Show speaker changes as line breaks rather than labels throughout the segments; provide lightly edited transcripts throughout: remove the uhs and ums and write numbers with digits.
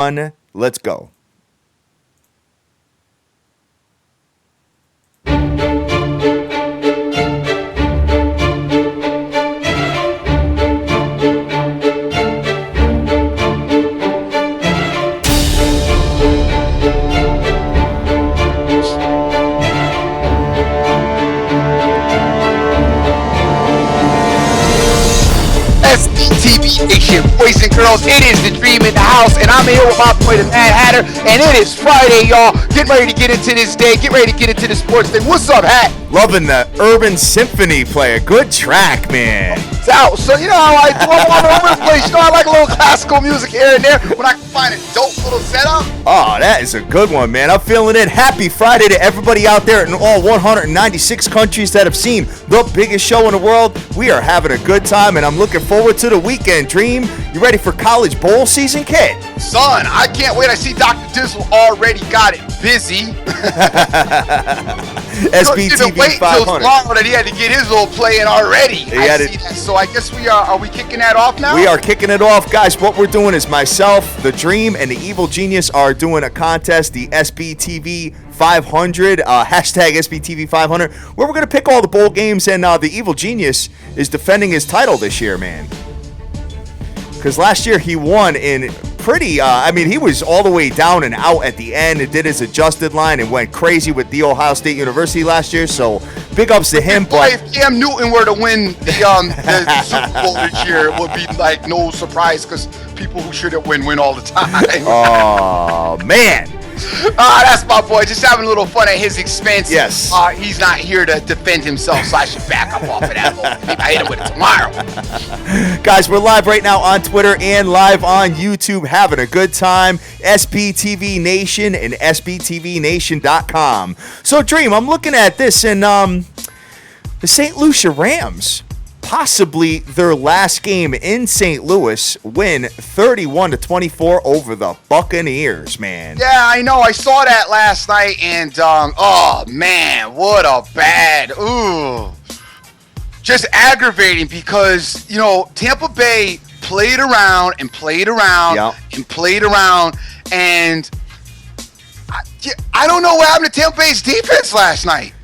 Let's go.
SBTV Nation, boys and girls, it is the dream in the house, and I'm here with my boy, the Mad Hatter, and it is Friday, y'all. Get ready to get into this day. Get ready to get into the sports thing. What's up, Hat?
Loving the Urban Symphony play. A good track, man.
It's out. So, you know how I do all over the place. You know, I like a little classical music here and there when I can find a dope little setup.
Oh, that is a good one, man. I'm feeling it. Happy Friday to everybody out there in all 196 countries that have seen the biggest show in the world. We are having a good time, and I'm looking forward to the weekend, Dream. You ready for college bowl season, kid?
Son, I can't wait. I see Dr. Dizzle already got it busy.
SBTV 500.
Tomorrow that he had to get his little play in already. I see that. So I guess are we kicking that off now?
We are kicking it off. Guys, what we're doing is myself, the Dream, and the Evil Genius are doing a contest, the SBTV 500, hashtag SBTV 500, where we're going to pick all the bowl games, and the Evil Genius is defending his title this year, man. Because last year he won in pretty, he was all the way down and out at the end and did his adjusted line and went crazy with the Ohio State University last year. So big ups to him.
But if Cam Newton were to win the Super Bowl this year, it would be like no surprise because people who shouldn't win all the time.
Oh, man.
That's my boy. Just having a little fun at his expense.
Yes.
He's not here to defend himself, so I should back up off of that. Maybe I hit him with it tomorrow.
Guys, we're live right now on Twitter and live on YouTube, having a good time. SBTV Nation and SBTVNation.com. So, Dream, I'm looking at this, and the St. Lucia Rams, possibly their last game in St. Louis, win 31-24 over the Buccaneers, man.
Yeah, I know. I saw that last night, and oh man, what a bad, just aggravating because Tampa Bay played around and played around and played around, and I don't know what happened to Tampa Bay's defense last night.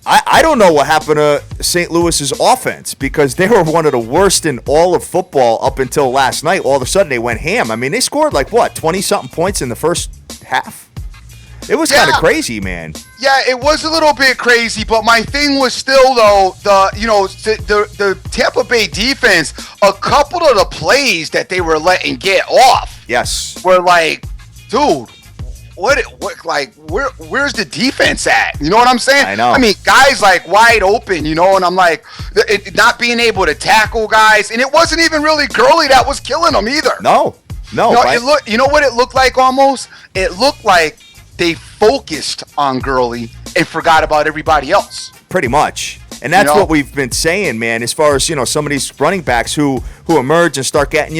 I don't know what happened to St. Louis's offense because they were one of the worst in all of football up until last night. All of a sudden, they went ham. I mean, they scored 20-something points in the first half? It was kind of crazy, man.
Yeah, it was a little bit crazy, but my thing was still, though, the Tampa Bay defense, a couple of the plays that they were letting get off were like, dude, where's the defense at? You know what I'm saying?
I know.
I mean, guys wide open, and I'm like, not being able to tackle guys, and it wasn't even really Gurley that was killing them either.
No.
You know what it looked like almost? It looked like they focused on Gurley and forgot about everybody else.
Pretty much. And that's what we've been saying, man, as far as, some of these running backs who emerge and start getting,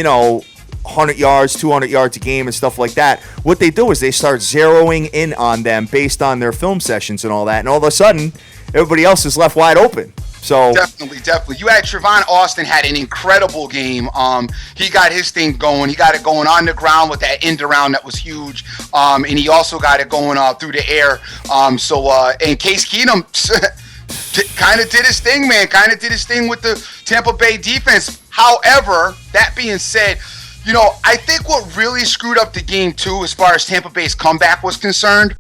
100 yards, 200 yards a game and stuff like that. What they do is they start zeroing in on them based on their film sessions and all that. And all of a sudden, everybody else is left wide open. So
Definitely. You had Trevon Austin had an incredible game. He got his thing going. He got it going on the ground with that end around that was huge. And he also got it going through the air. And Case Keenum kind of did his thing, man. Kind of did his thing with the Tampa Bay defense. However, that being said, I think what really screwed up the game, too, as far as Tampa Bay's comeback was concerned,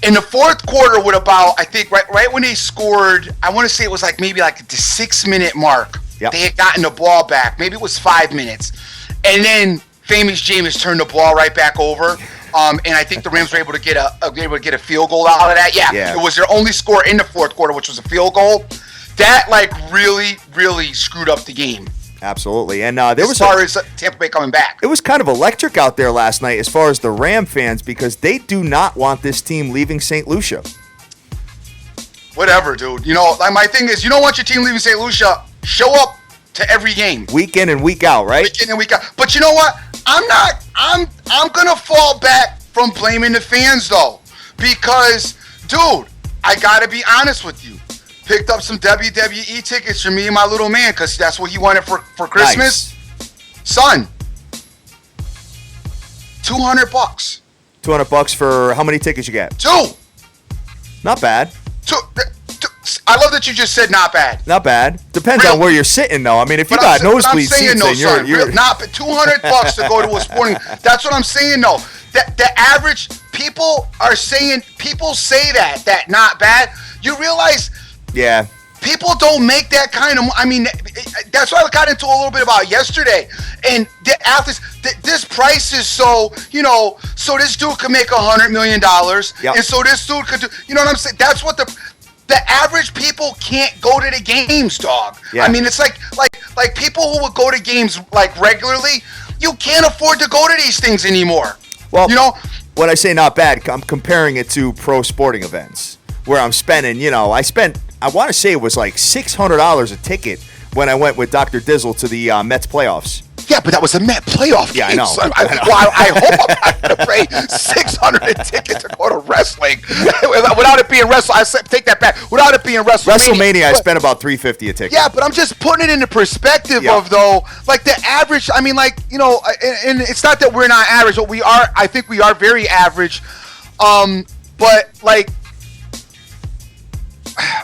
in the fourth quarter with about, I think, right when they scored, I want to say it was maybe the 6-minute mark.
Yep.
They had gotten the ball back. Maybe it was 5 minutes. And then famous Jameis turned the ball right back over. And I think the Rams were able to get a field goal out of that. Yeah. It was their only score in the fourth quarter, which was a field goal. That, really, really screwed up the game.
Absolutely. And
as far as Tampa Bay coming back.
It was kind of electric out there last night as far as the Ram fans because they do not want this team leaving St. Lucia.
Whatever, dude. My thing is, you don't want your team leaving St. Lucia. Show up to every game.
Week in and week out, right?
Week in and week out. But you know what? I'm going to fall back from blaming the fans, though. Because, dude, I got to be honest with you. Picked up some WWE tickets for me and my little man because that's what he wanted for Christmas.
Nice.
Son, $200.
$200 for how many tickets you get?
2.
Not bad.
I love that you just said not bad.
Not bad. Depends on where you're sitting, though. I mean, if you got nosebleed seats, then you're
not $200 to go to a sporting. That's what I'm saying, though. The average people are saying, people say that not bad. You realize,
yeah,
people don't make that kind of. I mean, that's what I got into a little bit about yesterday. And the athletes, this price is so this dude could make $100 million,
yep.
And so this dude could do. You know what I'm saying? That's what the average people can't go to the games, dog.
Yeah.
I mean, it's like people who would go to games like regularly, you can't afford to go to these things anymore.
Well, when I say not bad, I'm comparing it to pro sporting events where I'm spending, I want to say it was like $600 a ticket when I went with Dr. Dizzle to the Mets playoffs.
Yeah, but that was a Met playoff game.
Yeah, I know.
So I hope I'm not going to pay $600 a ticket to go to wrestling without it being wrestling. Take that back. Without it being
WrestleMania, I spent about $350 a ticket.
Yeah, but I'm just putting it into perspective of, though, like the average. I mean, like, and it's not that we're not average, but we are. I think we are very average. But like,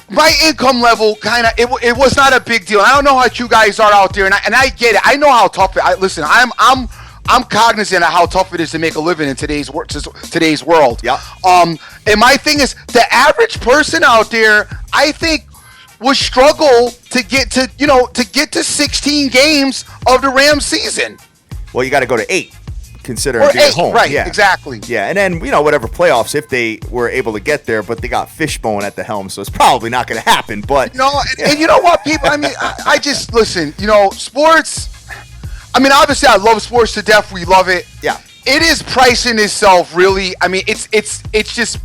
my income level kind of it was not a big deal. I don't know how you guys are out there, and I get it. I know how tough it. Listen, I'm cognizant of how tough it is to make a living in today's world.
Yeah.
And my thing is, the average person out there, I think, would struggle to get to 16 games of the Rams season.
Well, you got to go to 8. Considering being at home.
Right,
yeah.
Exactly.
Yeah, and then, whatever playoffs, if they were able to get there, but they got Fishbone at the helm, so it's probably not going to happen, but...
And you know what, people, I mean, I just, listen, sports, I mean, obviously I love sports to death, we love it.
Yeah.
It is pricing itself, really, I mean, it's just,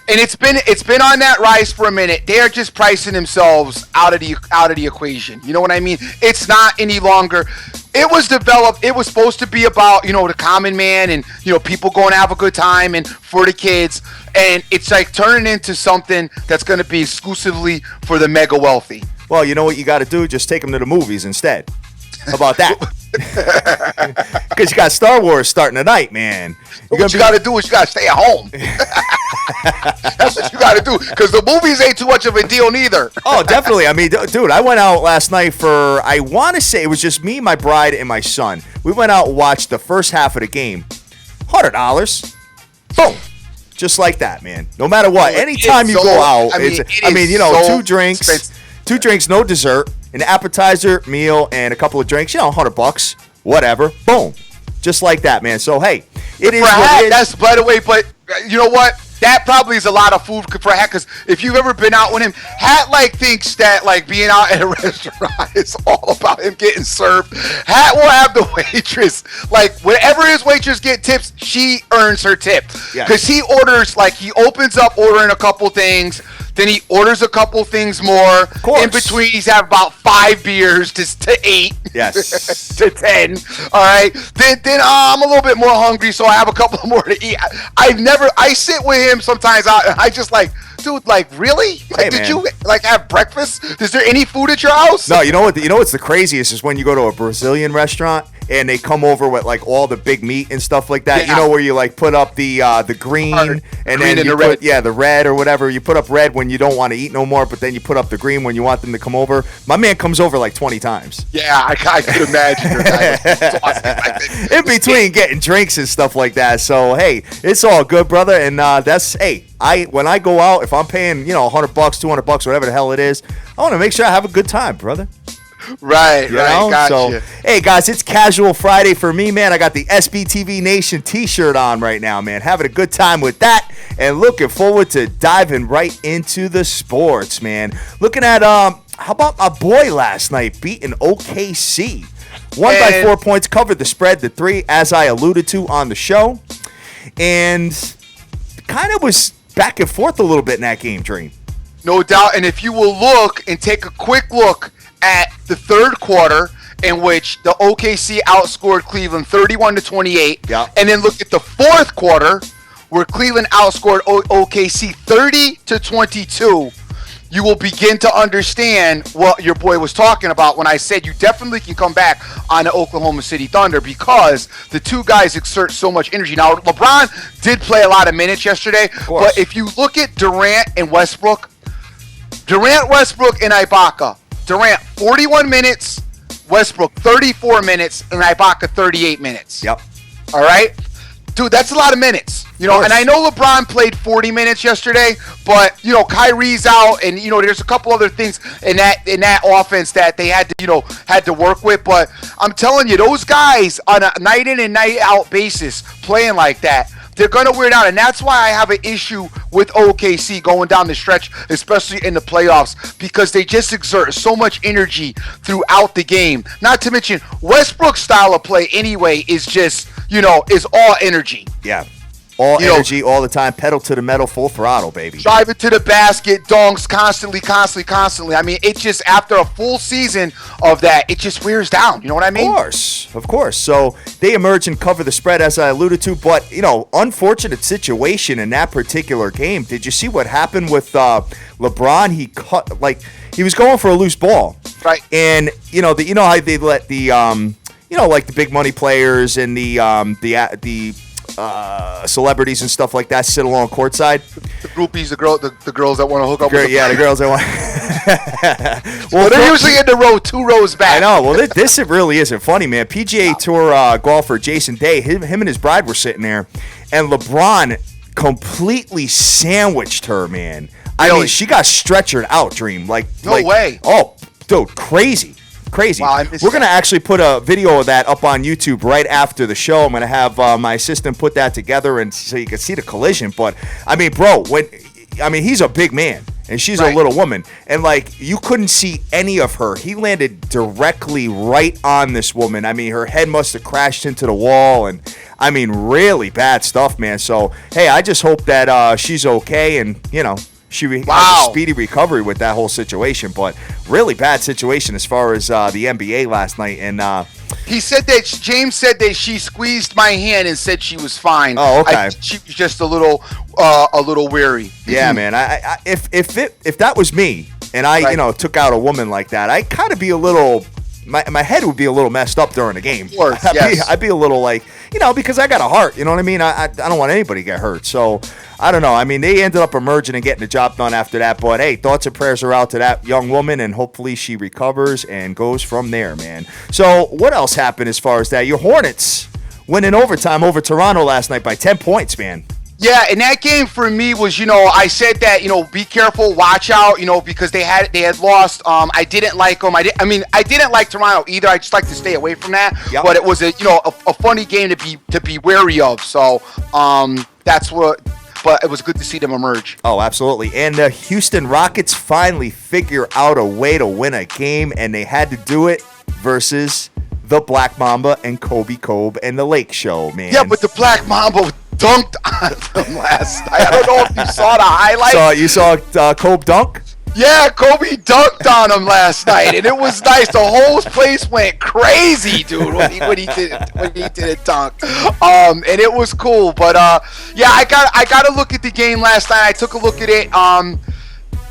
and it's been on that rise for a minute. They're just pricing themselves out of the equation. You know what I mean? It's not any longer... It was developed. It was supposed to be about, the common man and, people going to have a good time and for the kids. And it's like turning into something that's going to be exclusively for the mega wealthy.
Well, you know what you got to do? Just take them to the movies instead. How about that? Because you got Star Wars starting tonight, man.
What you got to do is you got to stay at home. That's what you got to do. Because the movies ain't too much of a deal neither.
Oh, definitely. I mean, dude, I went out last night for, I want to say it was just me, my bride, and my son. We went out and watched the first half of the game. $100. Boom. Just like that, man. No matter what. Anytime you go out, two drinks. Expensive. 2 drinks, no dessert, an appetizer, meal, and a couple of drinks. $100. Whatever. Boom. Just like that, man. So, hey, it is what it is.
That's, by the way, but you know what? That probably is a lot of food for Hat, because if you've ever been out with him, Hat thinks that being out at a restaurant is all about him getting served. Hat will have the waitress, whenever his waitress get tips, she earns her tip. Because he orders, he opens up ordering a couple things, then he orders a couple things more. In between, he's have about 5 beers to 8.
Yes.
To 10. All right. Then I'm a little bit more hungry, so I have a couple more to eat. I sit with him sometimes out, and I just dude, really? Did you have breakfast? Is there any food at your house?
No, you know what's the craziest is when you go to a Brazilian restaurant and they come over with all the big meat and stuff like that. Yeah. Where you put up the green and then you put the red or whatever. You put up red when you don't want to eat no more, but then you put up the green when you want them to come over. My man comes over 20 times.
Yeah, I could imagine.
In between getting drinks and stuff like that. So hey, it's all good, brother. And when I go out, if I'm paying $100, $200, whatever the hell it is, I want to make sure I have a good time, brother.
Right. Gotcha.
So, hey, guys, it's Casual Friday for me, man. I got the SBTV Nation t-shirt on right now, man. Having a good time with that and looking forward to diving right into the sports, man. Looking at, how about my boy last night beating OKC? Won by 4 points, covered the spread to 3, as I alluded to on the show. And kind of was back and forth a little bit in that game, Dream.
No doubt. And if you will look and take a quick look at the third quarter, in which the OKC outscored Cleveland 31-28, and then look at the fourth quarter, where Cleveland outscored OKC 30-22. you will begin to understand what your boy was talking about when I said you definitely can come back on the Oklahoma City Thunder because the two guys exert so much energy. Now, LeBron did play a lot of minutes yesterday, but if you look at Durant, Westbrook, and Ibaka, Durant 41 minutes, Westbrook 34 minutes, and Ibaka 38 minutes.
Yep.
All right? Dude, that's a lot of minutes. You know, and I know LeBron played 40 minutes yesterday, but you know, Kyrie's out, and you know, there's a couple other things in that offense that they had to work with. But I'm telling you, those guys on a night in and night out basis playing like that, they're going to wear it out, and that's why I have an issue with OKC going down the stretch, especially in the playoffs, because they just exert so much energy throughout the game. Not to mention, Westbrook's style of play anyway is just, you know, is all energy.
Yeah. All energy, all the time, pedal to the metal, full throttle, baby.
Drive it to the basket, dunks constantly. I mean, it just, after a full season of that, it just wears down. You know what I mean?
Of course. So they emerge and cover the spread, as I alluded to. But, you know, unfortunate situation in that particular game. Did you see what happened with LeBron? He was going for a loose ball.
Right.
And, you know how they let the, like the big money players and the celebrities and stuff like that sit along courtside.
The groupies, the girls that want to hook up with
the girls that want.
Well, they're usually in the row 2 rows back.
I know. Well, this really isn't funny, man. PGA Tour golfer Jason Day, him and his bride were sitting there, and LeBron completely sandwiched her, man. I mean, she got stretchered out, Dream.
No way.
Oh, dude, crazy. Wow, we're going to actually put a video of that up on YouTube right after the show. I'm going to have my assistant put that together and so you can see the collision. But, I mean, bro, he's a big man and she's a little woman. And, you couldn't see any of her. He landed directly right on this woman. I mean, her head must have crashed into the wall. And, I mean, really bad stuff, man. So, hey, I just hope that she's okay and, you know, she has a speedy recovery with that whole situation, but really bad situation as far as the NBA last night. And
James said that she squeezed my hand and said she was fine.
Oh, okay.
She was just a little weary.
Yeah, man. If that was me and I took out a woman like that, I'd kind of be a little. My head would be a little messed up during the game.
Of course,
I'd be a little because I got a heart. You know what I mean? I don't want anybody to get hurt. So, I don't know. I mean, they ended up emerging and getting the job done after that. But, hey, thoughts and prayers are out to that young woman, and hopefully she recovers and goes from there, man. So, what else happened as far as that? Your Hornets win in overtime over Toronto last night by 10 points, man.
Yeah, and that game for me was, I said that, be careful, watch out, because they had lost. I didn't like them. I didn't like Toronto either. I just like to stay away from that. Yep. But it was a funny game to be wary of. So but it was good to see them emerge.
Oh, absolutely. And the Houston Rockets finally figure out a way to win a game, and they had to do it versus the Black Mamba and Kobe Kobe and the Lake Show, man.
Yeah, but the Black Mamba dunked on them last night. I don't know if you saw the highlights.
You saw Kobe dunk?
Yeah, Kobe dunked on him last night, and it was nice. The whole place went crazy, dude, when he did a dunk. And it was cool. But yeah, I got to look at the game last night. I took a look at it.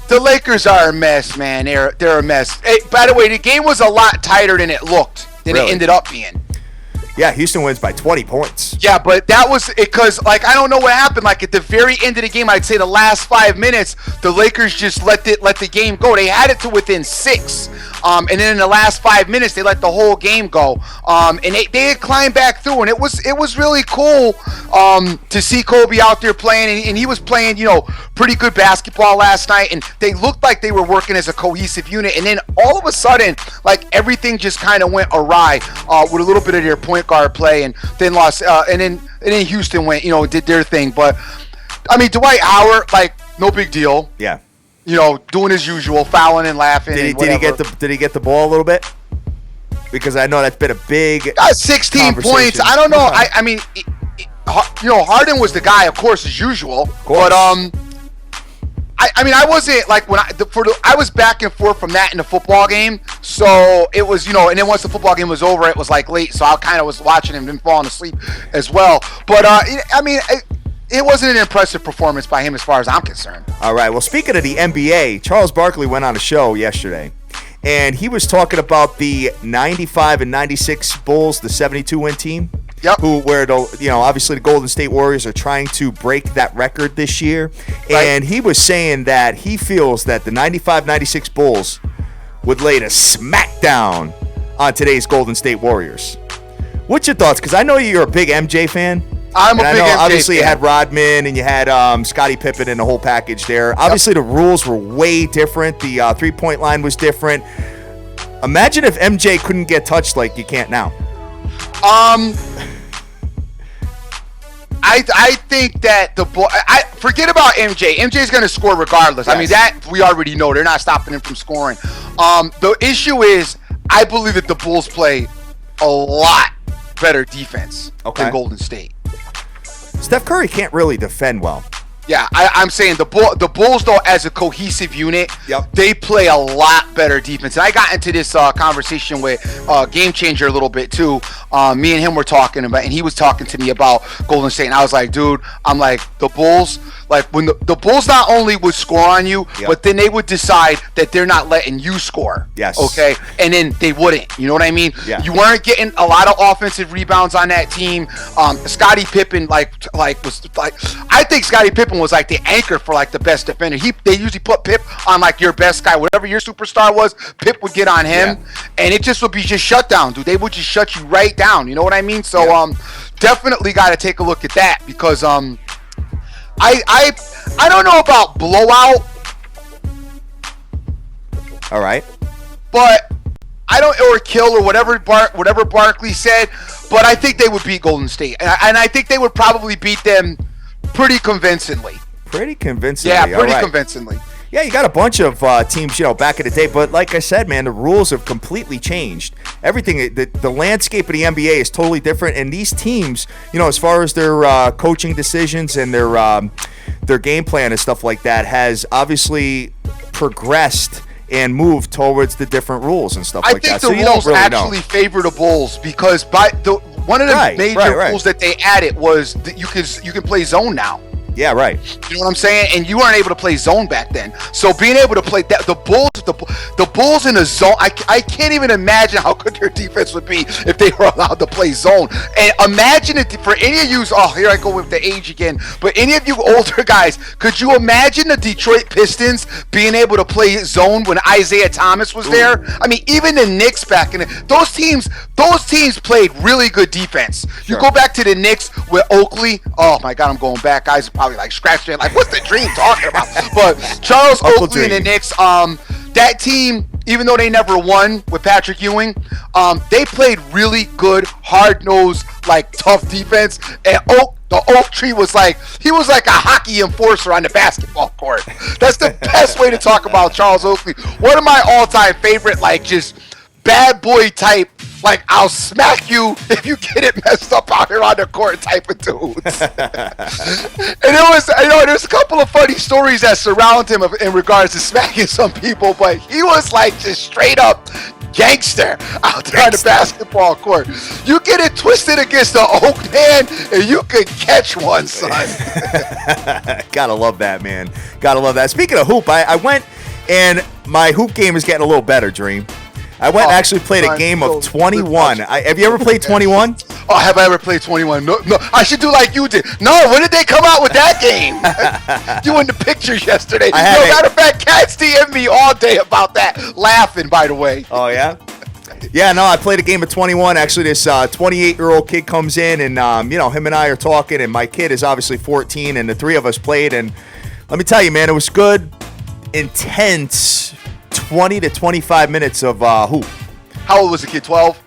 The Lakers are a mess, man. They're a mess. Hey, by the way, the game was a lot tighter than it looked. It ended up being.
Yeah, Houston wins by 20 points.
Yeah, but that was because, I don't know what happened. At the very end of the game, I'd say the last 5 minutes, the Lakers just let the game go. They had it to within 6. And then in the last 5 minutes, they let the whole game go. And they had climbed back through, and it was really cool to see Kobe out there playing. And he was playing, pretty good basketball last night. And they looked like they were working as a cohesive unit. And then all of a sudden, everything just kind of went awry with a little bit of their point guard play, and then lost. And then Houston went, did their thing. But I mean, Dwight Howard, no big deal.
Yeah.
Doing his usual, fouling and laughing.
Did he get the ball a little bit? Because I know that's been a big
16 points. I don't know. I mean, Harden was the guy, of course, as usual. But I mean, I wasn't when I was back and forth from that in the football game. So it was, and then once the football game was over, it was late. So I kind of was watching him and falling asleep as well. But I mean, it wasn't an impressive performance by him as far as I'm concerned.
All right. Well, speaking of the NBA, Charles Barkley went on a show yesterday, and he was talking about the 95 and 96 Bulls, the 72-win team.
Yep.
Obviously the Golden State Warriors are trying to break that record this year.
Right.
And he was saying that he feels that the 95-96 Bulls would lay a smackdown on today's Golden State Warriors. What's your thoughts? Because I know you're a big MJ fan.
I'm a big MJ fan.
Obviously, you had Rodman and you had Scottie Pippen and the whole package there.
Yep.
Obviously, the rules were way different. The three-point line was different. Imagine if MJ couldn't get touched like you can't now.
I think that forget about MJ. MJ's going to score regardless.
Yes.
I mean, that we already know. They're not stopping him from scoring. The issue is, I believe that the Bulls play a lot better defense than Golden State.
Steph Curry can't really defend well.
Yeah, I'm saying the Bulls, though, as a cohesive unit, they play a lot better defense. And I got into this conversation with Game Changer a little bit, too. Me and him were talking about, and he was talking to me about Golden State. And I was like, dude, the Bulls, like when the Bulls not only would score on you, but then they would decide that they're not letting you score.
Yes.
Okay? And then they wouldn't. You know what I mean?
Yeah.
You weren't getting a lot of offensive rebounds on that team. Scottie Pippen, I think Scottie Pippen was like the anchor for like the best defender. They usually put Pip on like your best guy. Whatever your superstar was, Pip would get on him, and it just would be just shut down, dude. They would just shut you right down. You know what I mean? So definitely got to take a look at that because I don't know about blowout.
All right.
But I don't, or kill or whatever Barkley said, but I think they would beat Golden State, and I think they would probably beat them pretty convincingly.
Pretty convincingly.
Yeah, pretty convincingly.
Yeah, you got a bunch of teams, back in the day. But like I said, man, the rules have completely changed. Everything, the landscape of the NBA is totally different. And these teams, as far as their coaching decisions and their game plan and stuff like that, has obviously progressed and moved towards the different rules and stuff like that.
I think the rules actually favor the Bulls because one of the major rules that they added was that you can play zone now.
Yeah, right.
You know what I'm saying? And you weren't able to play zone back then. So being able to play that, the Bulls in a zone, I can't even imagine how good their defense would be if they were allowed to play zone. And imagine it for any of you. Oh, here I go with the age again. But any of you older guys, could you imagine the Detroit Pistons being able to play zone when Isaiah Thomas was there? I mean, even the Knicks back in those teams played really good defense. Sure. You go back to the Knicks with Oakley. Oh my God, I'm going back, guys. Probably like scratch their what's the Dream talking about? But Charles Oakley and the Knicks, that team, even though they never won with Patrick Ewing, they played really good, hard-nosed, tough defense. And the oak tree was like a hockey enforcer on the basketball court. That's the best way to talk about Charles Oakley. One of my all-time favorite, just bad boy type. I'll smack you if you get it messed up out here on the court type of dudes. And there's a couple of funny stories that surround him in regards to smacking some people, but he was just straight up gangster out there on the basketball court. You get it twisted against the Oak man, and you could catch one, son.
Gotta love that, man. Gotta love that. Speaking of hoop, I went, and my hoop game is getting a little better, Dream. I went and actually played a game of 21. Have you ever played 21?
Oh, have I ever played 21? No. I should do like you did. No, when did they come out with that game? You in the pictures yesterday. Matter of fact, Cats DM'd me all day about that, laughing, by the way.
Oh, yeah? Yeah, no, I played a game of 21. Actually, this 28-year-old kid comes in, and, him and I are talking, and my kid is obviously 14, and the three of us played, and let me tell you, man, it was good, intense 20 to 25 minutes of hoop.
How old was the kid, 12?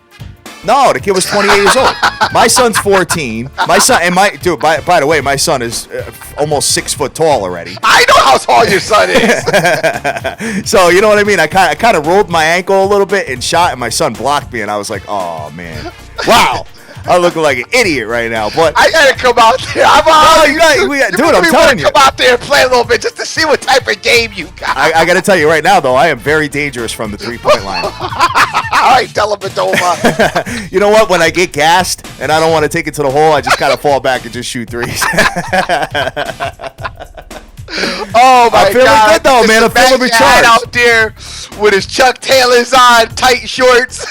No, the kid was 28 years old. My son's 14. My son, and by the way, my son is almost 6 foot tall already.
I know how tall your son is.
So, you know what I mean? I kind of rolled my ankle a little bit and shot, and my son blocked me, and I was like, oh, man. Wow. I'm looking like an idiot right now, but
I gotta come out there.
I'm telling you,
come out there and play a little bit just to see what type of game you got.
I gotta tell you right now, though, I am very dangerous from the 3-point line.
All right, Dellavedova.
You know what? When I get gassed and I don't want to take it to the hole, I just kind of fall back and just shoot threes.
Oh my
I'm feeling
God!
good though, man. I'm feeling recharged.
Out there with his Chuck Taylors on, tight shorts.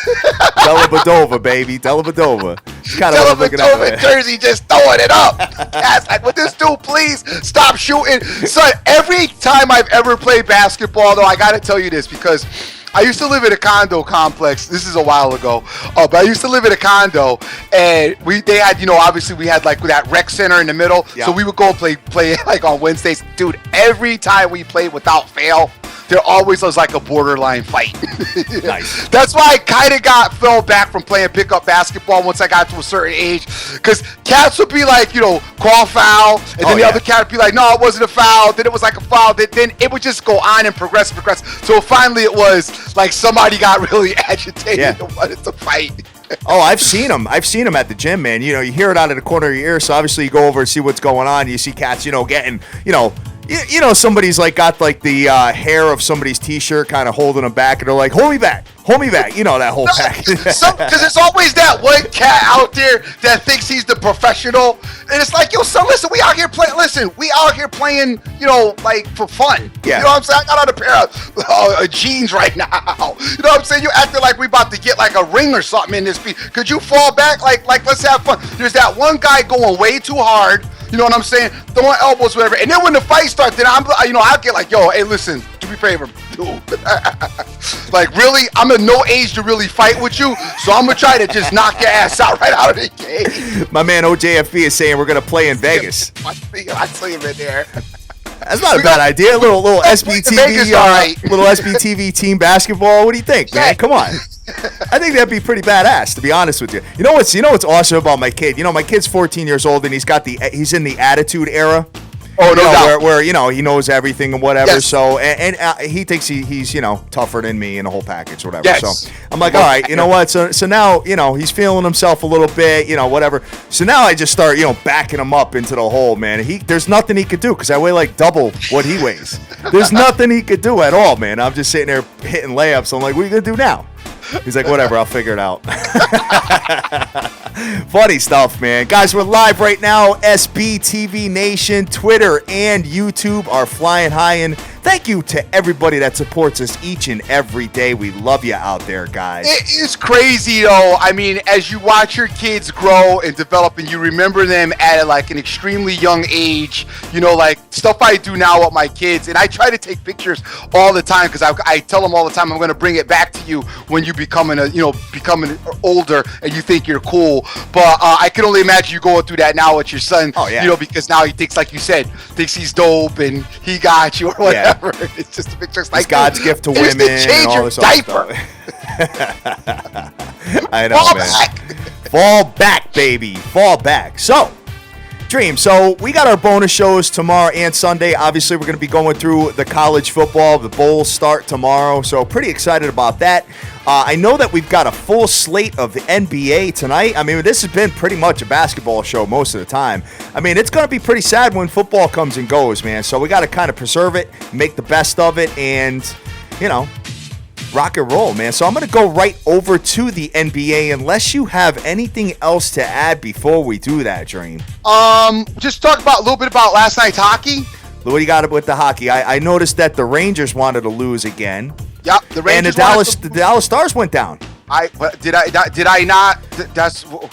Dellavedova, baby, Dellavedova. Kind of what I'm looking at, man.
Jersey, just throwing it up. That's like, would this dude please stop shooting? Son, every time I've ever played basketball, though, I got to tell you this because I used to live in a condo complex. This is a while ago, but I used to live in a condo, and they had, obviously we had like that rec center in the middle, so we would go play like on Wednesdays. Dude, every time we played without fail, there always was like a borderline fight.
Nice.
That's why I fell back from playing pickup basketball once I got to a certain age, because cats would be like, call foul, and then the other cat would be like, no, it wasn't a foul. Then it was like a foul. Then it would just go on and progress. So finally it was like somebody got really agitated and wanted to fight.
Oh, I've seen them at the gym, man. You hear it out of the corner of your ear, so obviously you go over and see what's going on. You see cats, getting, somebody's like got like the hair of somebody's t-shirt kind of holding them back, and they're like, hold me back, that whole pack.
Because there's always that one cat out there that thinks he's the professional, and it's like, yo, son, listen, we out here playing, like for fun.
Yeah.
You know what I'm saying? I got on a pair of jeans right now. You know what I'm saying? You acting like we about to get like a ring or something in this beat. Could you fall back? Like let's have fun. There's that one guy going way too hard. You know what I'm saying? Throwing elbows, whatever. And then when the fight starts, then I'll get like, yo, hey, listen, do me a favor, dude. Like, really? I'm at no age to really fight with you, so I'm going to try to just knock your ass out right out of the game.
My man OJFB is saying we're going to play in Vegas.
I see him in there.
That's not a bad idea. A little SBTV,
Vegas, all right.
Little SBTV team basketball. What do you think, man? Come on. I think that'd be pretty badass, to be honest with you. You know what's awesome about my kid? My kid's 14 years old and he's in the attitude era.
Oh, no doubt.
Where he knows everything and whatever.
Yes.
So and he thinks he's tougher than me in the whole package, whatever.
Yes.
So I'm like, all right, you know what? So now he's feeling himself a little bit, whatever. So now I just start backing him up into the hole, man. There's nothing he could do because I weigh like double what he weighs. There's nothing he could do at all, man. I'm just sitting there hitting layups. I'm like, what are you gonna do now? He's like, whatever, I'll figure it out. Funny stuff, man. Guys, we're live right now. SBTV Nation, Twitter, and YouTube are flying high. And thank you to everybody that supports us each and every day. We love you out there, guys.
It is crazy, though. I mean, as you watch your kids grow and develop and you remember them at like an extremely young age, like stuff I do now with my kids. And I try to take pictures all the time because I tell them all the time I'm going to bring it back to you when you becoming older and you think you're cool. But I can only imagine you going through that now with your son.
Oh, yeah.
Because now he thinks, like you said, he's dope and he got you or whatever. Yeah. It's just a picture. Like,
it's God's gift to women and all this
diaper.
I know, man. Fall back, baby. Fall back. So, Dream, so we got our bonus shows tomorrow and Sunday. Obviously, we're going to be going through the college football. The bowls start tomorrow, so pretty excited about that. I know that we've got a full slate of the NBA tonight. I mean, this has been pretty much a basketball show most of the time. I mean, it's going to be pretty sad when football comes and goes, man. So we got to kind of preserve it, make the best of it, and, rock and roll, man. So I'm going to go right over to the NBA unless you have anything else to add before we do that, Dream.
Just talk about a little bit about last night's hockey.
What do you got with the hockey? I noticed that the Rangers wanted to lose again.
Yep, the Rangers
and the Dallas Stars went down.
Did I not?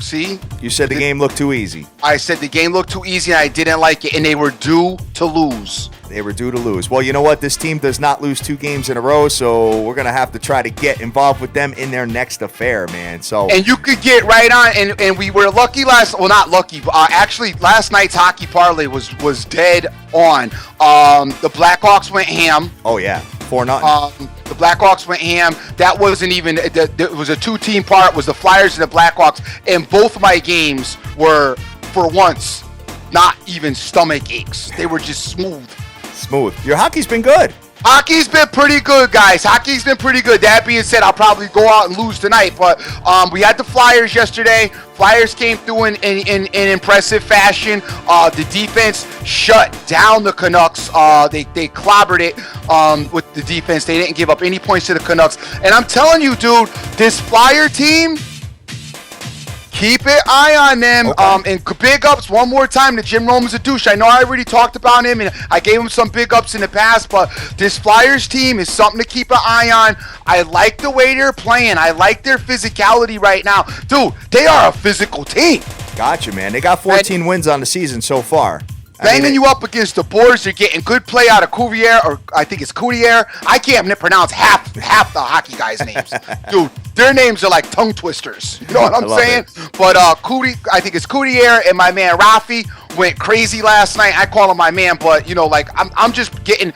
See?
You said the game looked too easy.
I said the game looked too easy and I didn't like it, and they were due to lose.
Well, you know what? This team does not lose 2 games in a row, so we're going to have to try to get involved with them in their next affair, man.
And you could get right on, and we were lucky not lucky, but actually last night's hockey parlay was dead on. The Blackhawks went ham.
Oh, yeah. 4-0.
The Blackhawks went ham. That wasn't even, it was a 2-team part. It was the Flyers and the Blackhawks, and both of my games were, for once, not even stomach aches. They were just smooth.
Your hockey's been good.
Hockey's been pretty good, guys. Hockey's been pretty good. That being said, I'll probably go out and lose tonight. But we had the Flyers yesterday. Flyers came through in impressive fashion. The defense shut down the Canucks. They clobbered it with the defense. They didn't give up any points to the Canucks. And I'm telling you, dude, this Flyer team, keep an eye on them.
Okay.
And big ups one more time to Jim Rome's a douche. I know I already talked about him, and I gave him some big ups in the past, but this Flyers team is something to keep an eye on. I like the way they're playing. I like their physicality right now. Dude, they are a physical team.
Gotcha, man. They got 14 wins on the season so far.
Banging you up against the boards. They're getting good play out of Cuvier, or I think it's Coutier. I can't pronounce half the hockey guys' names. Dude, their names are like tongue twisters. You know what I'm saying? But I think it's Coutier, and my man Rafi went crazy last night. I call him my man, but you know, like I'm just getting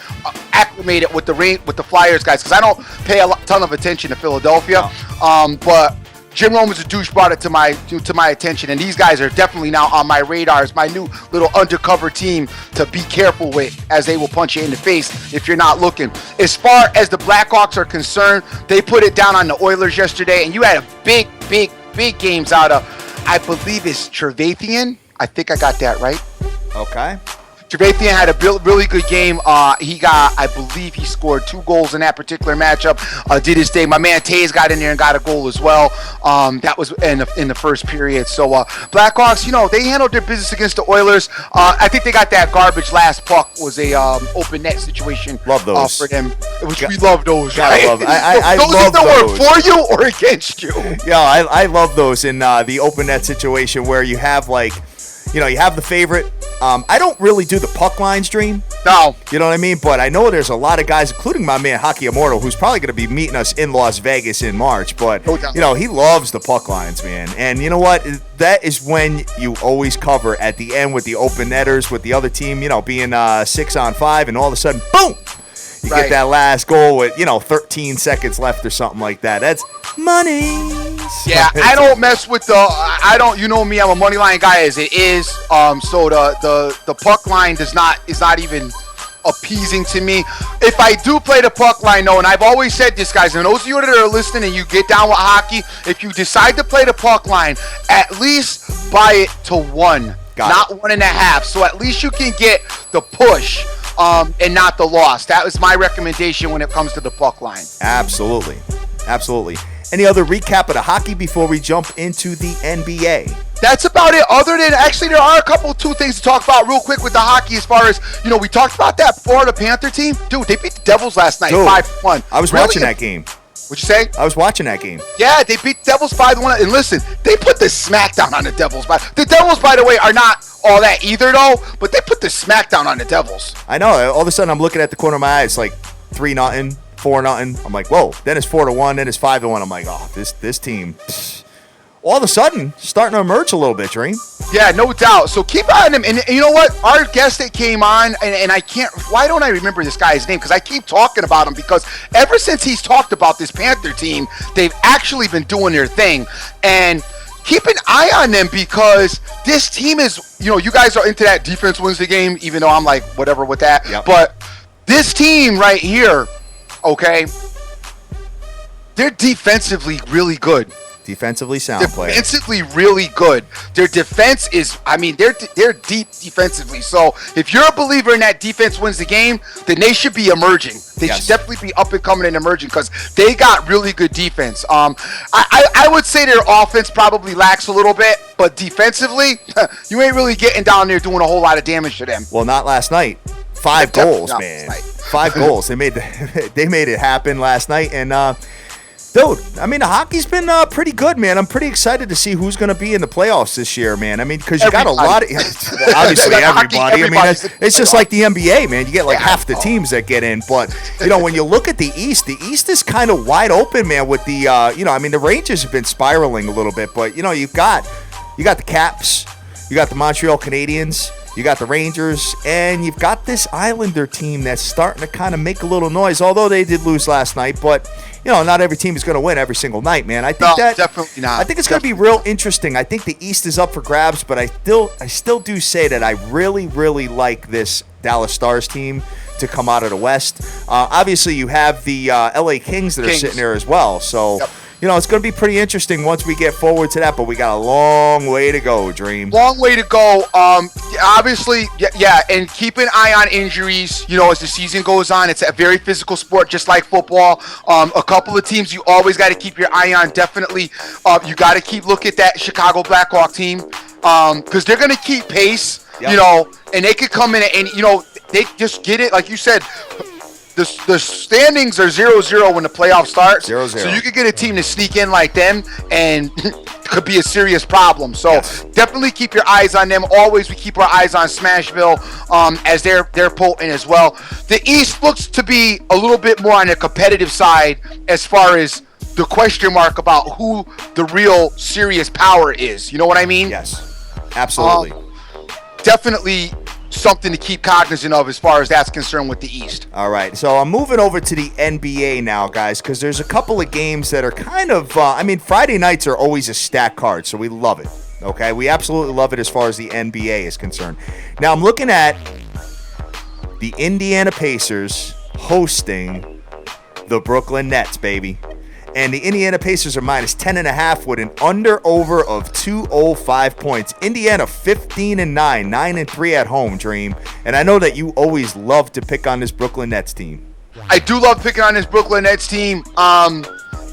acclimated with the Flyers guys, because I don't pay a ton of attention to Philadelphia. No. But Jim Rome is a douche, brought it to my attention, and these guys are definitely now on my radar as my new little undercover team to be careful with, as they will punch you in the face if you're not looking. As far as the Blackhawks are concerned, they put it down on the Oilers yesterday, and you had a big games out of, I believe it's Trevathan. I think I got that right.
Okay.
Trevathan had a really good game. I believe he scored 2 goals in that particular matchup. Did his thing. My man Taze got in there and got a goal as well. That was in the first period. So Blackhawks, you know, they handled their business against the Oilers. I think they got that garbage last puck was a open net situation.
Love those
for them. We love those.
Right? I
those
love
those. Were for you or against you?
Yeah, I love those in the open net situation where you have you have the favorite. I don't really do the puck lines, Dream.
No.
You know what I mean? But I know there's a lot of guys, including my man Hockey Immortal, who's probably going to be meeting us in Las Vegas in March. But, you know, he loves the puck lines, man. And you know what? That is when you always cover at the end with the open netters, with the other team, you know, being 6-on-5, and all of a sudden, boom! You get that last goal with, 13 seconds left or something like that. That's money.
Yeah, I don't mess with you know me, I'm a money line guy as it is. So the puck line is not even appeasing to me. If I do play the puck line, though, and I've always said this, guys, and those of you that are listening and you get down with hockey, if you decide to play the puck line, at least buy it to 1, not 1.5. So at least you can get the push. And not the loss. That was my recommendation when it comes to the puck line.
Absolutely. Any other recap of the hockey before we jump into the NBA?
That's about it. Other than, actually, there are two things to talk about real quick with the hockey. As far as, we talked about that Florida Panther team. Dude, they beat the Devils last night, 5-1.
I was watching that game.
What'd you say?
I was watching that game.
Yeah, they beat the Devils 5-1. And listen, they put the smackdown on the Devils. The Devils, by the way, are not all that either, though. But they put the smackdown on the Devils.
I know. All of a sudden, I'm looking at the corner of my eye. It's like 3-0, 4-0. I'm like, whoa. Then it's 4-1. Then it's 5-1. I'm like, oh, this team. All of a sudden, starting to emerge a little bit, Dream.
Yeah, no doubt. So keep on him. And you know what? Our guest that came on, and I can't, why don't I remember this guy's name? Because I keep talking about him, because ever since he's talked about this Panther team, they've actually been doing their thing. And keep an eye on them, because this team is, you guys are into that defense wins the game, even though I'm like, whatever with that.
Yep.
But this team right here, okay, they're defensively really good.
Defensively sound player.
Defensively really good. Their defense is, they're deep defensively. So if you're a believer in that defense wins the game, then they should be emerging. They should definitely be up and coming and emerging, because they got really good defense. I would say their offense probably lacks a little bit, but defensively, you ain't really getting down there doing a whole lot of damage to them.
Well, not last night. 5 goals, man. 5 goals. They made it happen last night, and dude, the hockey's been pretty good, man. I'm pretty excited to see who's going to be in the playoffs this year, man. Because you got a lot of, obviously everybody. It's just like the NBA, man. You get like half the teams that get in. But, when you look at the East is kind of wide open, man, with the, the Rangers have been spiraling a little bit. But, you've got the Caps, you got the Montreal Canadiens, you got the Rangers, and you've got this Islander team that's starting to kind of make a little noise, although they did lose last night. But, not every team is going to win every single night, man. I think
definitely not.
I think it's going to be real interesting. I think the East is up for grabs, but I still do say that I really, really like this Dallas Stars team to come out of the West. Obviously, you have the LA Kings that are sitting there as well. So, it's going to be pretty interesting once we get forward to that. But we got a long way to go, Dream.
Long way to go. Obviously, yeah, and keep an eye on injuries, as the season goes on. It's a very physical sport, just like football. A couple of teams you always got to keep your eye on. Definitely, you got to keep look at that Chicago Blackhawk team because they're going to keep pace, and they could come in and, they just get it. Like you said, the standings are 0-0 when the playoffs start. 0-0. So you could get a team to sneak in like them and could be a serious problem. So definitely keep your eyes on them. Always we keep our eyes on Smashville as they're potent as well. The East looks to be a little bit more on the competitive side as far as the question mark about who the real serious power is. You know what I mean?
Yes, absolutely.
Definitely something to keep cognizant of as far as that's concerned with the East.
All right, so I'm moving over to the NBA now, guys, because there's a couple of games that are kind of, Friday nights are always a stack card, so we love it, okay? We absolutely love it as far as the NBA is concerned. Now, I'm looking at the Indiana Pacers hosting the Brooklyn Nets, baby. And the Indiana Pacers are minus 10.5 with an under-over of 205 points. Indiana 15-9, 9-3 at home, Dream. And I know that you always love to pick on this Brooklyn Nets team.
I do love picking on this Brooklyn Nets team.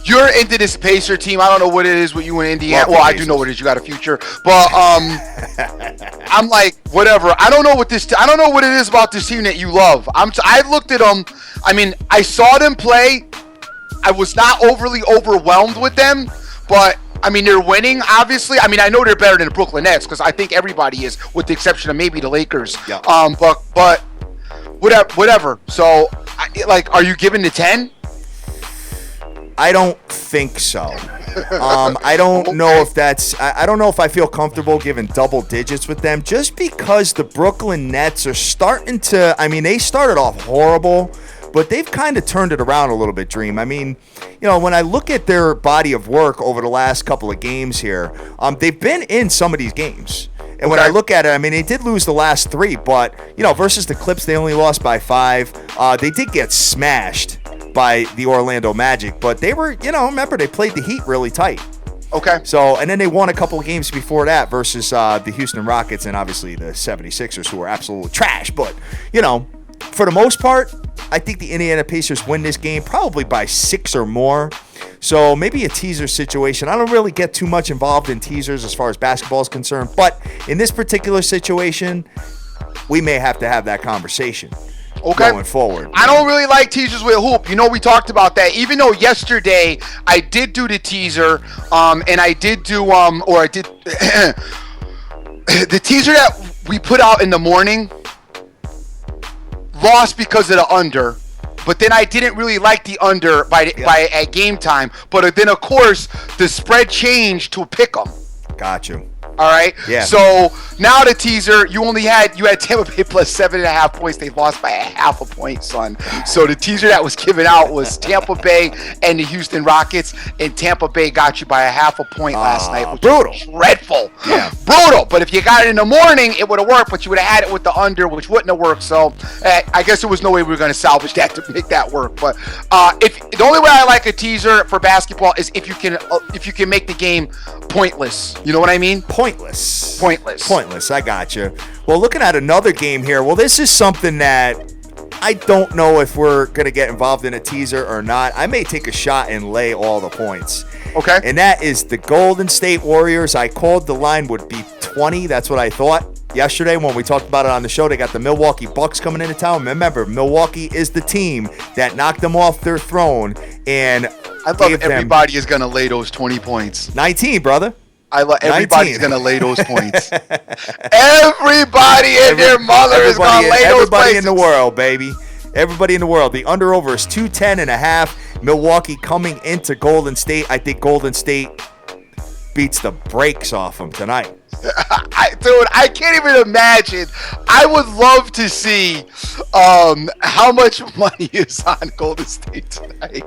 You're into this Pacer team. I don't know what it is with you in Indiana. Well, I do know what it is. You got a future, but I'm like, whatever. I don't know what it is about this team that you love. I've looked at them. I saw them play. I was not overly overwhelmed with them, but they're winning, obviously. I know they're better than the Brooklyn Nets because I think everybody is, with the exception of maybe the Lakers. Yeah. But whatever. So, are you giving the 10?
I don't think so. I don't know if that's. I don't know if I feel comfortable giving double digits with them, just because the Brooklyn Nets are starting to. They started off horrible, but they've kind of turned it around a little bit, Dream. When I look at their body of work over the last couple of games here, they've been in some of these games. And when I look at it, they did lose the last 3, but, versus the Clips, they only lost by 5. They did get smashed by the Orlando Magic, but they were, remember, they played the Heat really tight.
Okay.
So, and then they won a couple of games before that versus the Houston Rockets and obviously the 76ers, who were absolute trash. But, for the most part, I think the Indiana Pacers win this game probably by 6 or more. So maybe a teaser situation. I don't really get too much involved in teasers as far as basketball is concerned. But in this particular situation, we may have to have that conversation going forward.
I don't really like teasers with hoop. We talked about that. Even though yesterday I did do the teaser, and I did do, the teaser that we put out in the morning lost because of the under, but then I didn't really like the under by at game time. But then of course the spread changed to a pick 'em.
Got you.
All right.
Yeah.
So now the teaser, you had Tampa Bay plus 7.5 points. They lost by a half a point, son. So the teaser that was given out was Tampa Bay and the Houston Rockets, and Tampa Bay got you by a half a point last night, which was dreadful. Yeah. Brutal. But if you got it in the morning, it would have worked. But you would have had it with the under, which wouldn't have worked. So I guess there was no way we were going to salvage that to make that work. But if the only way I like a teaser for basketball is if you can make the game pointless. You know what I mean?
Pointless. I got you. Well, looking at another game here. Well, this is something that I don't know if we're going to get involved in a teaser or not. I may take a shot and lay all the points.
Okay.
And that is the Golden State Warriors. I called the line would be 20. That's what I thought yesterday when we talked about it on the show. They got the Milwaukee Bucks coming into town. Remember, Milwaukee is the team that knocked them off their throne. And
I love everybody is going to lay those 20 points.
19, brother.
Everybody's going to lay those points. Everybody and their mother is going to lay those points.
Everybody in the world, baby. Everybody in the world. The under-over is 210.5. Milwaukee coming into Golden State. I think Golden State beats the brakes off them tonight.
Dude, I can't even imagine. I would love to see how much money is on Golden State tonight.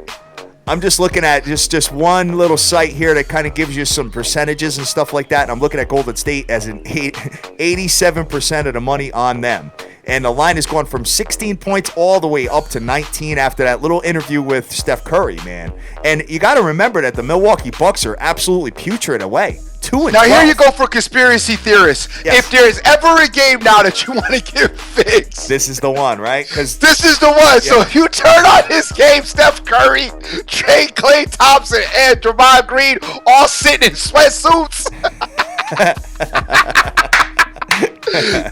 I'm just looking at just one little site here that kind of gives you some percentages and stuff like that. And I'm looking at Golden State as an 87% of the money on them. And the line has gone from 16 points all the way up to 19 after that little interview with Steph Curry, man. And you got to remember that the Milwaukee Bucks are absolutely putrid away. 2-12.
Now here you go for conspiracy theorists.
Yes.
If there's ever a game now that you want to get fixed,
this is the one, right? Because
this is the one. Yeah. So if you turn on this game, Steph Curry, Klay Thompson, and Draymond Green all sitting in sweatsuits,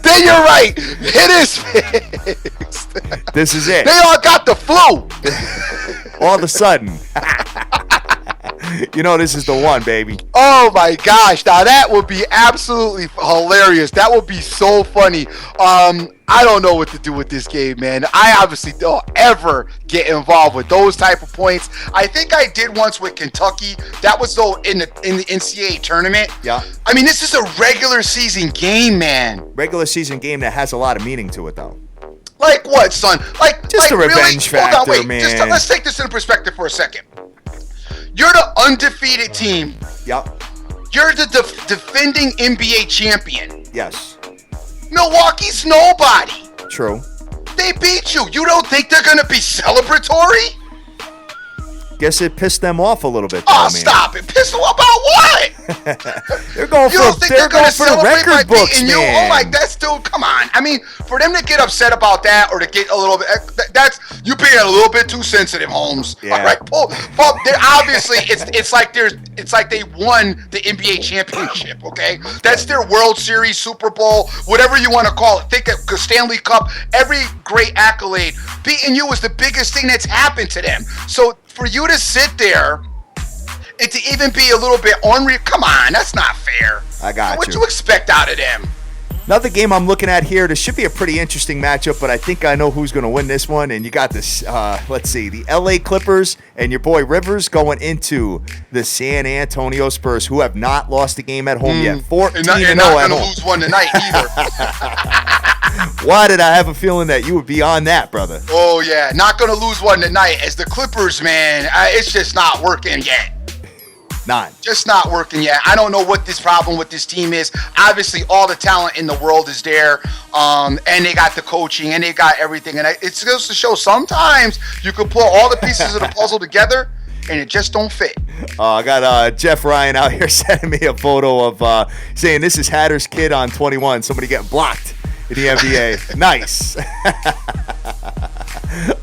then you're right. It is fixed.
This is it.
They all got the flu.
All of a sudden. You know this is the one, baby.
Oh my gosh, now that would be absolutely hilarious. That would be so funny. I don't know what to do with this game, man. I obviously don't ever get involved with those type of points. I think I did once with Kentucky. That was though in the NCAA tournament.
Yeah.
I mean, this is a regular season game, man.
Regular season game that has a lot of meaning to it, though.
Like what, son? Like
just a revenge
really?
factor,
Hold on, wait.
man.
Let's take this into perspective for a second. You're the undefeated team.
Yep.
You're the defending NBA champion.
Yes.
Milwaukee's nobody.
True.
They beat you. You don't think they're going to be celebratory?
Guess it pissed them off a little bit.
Oh,
man.
stop it. Pissed them about what?
They're going
you
for,
don't think
they're
going
going for the record books, man.
You? Oh, like, that's still, come on. I mean, for them to get upset about that or to get a little bit, that's, you being a little bit too sensitive, Holmes.
Yeah.
All right, they're obviously, it's like they won the NBA championship, okay? That's their World Series, Super Bowl, whatever you want to call it. Think of Stanley Cup, every great accolade. Beating you is the biggest thing that's happened to them. So for you to sit there and to even be a little bit unreal, come on, that's not fair.
I got
What you expect out of them?
Another game I'm looking at here. This should be a pretty interesting matchup, but I think I know who's going to win this one. And you got this, let's see, the LA Clippers and your boy Rivers going into the San Antonio Spurs, who have not lost a game at home yet. 14-0 at home.
You're not going to lose one tonight either.
Why did I have a feeling that you would be on that, brother?
Oh, yeah. Not going to lose one tonight. As the Clippers, man, it's just not working yet. Just not working yet. I don't know what this problem with this team is. Obviously, all the talent in the world is there, and they got the coaching, and they got everything. And it goes to show sometimes you can put all the pieces of the puzzle together, and it just don't fit.
I got Jeff Ryan out here sending me a photo of saying this is Hatter's kid on 21. Somebody getting blocked in the NBA. Nice.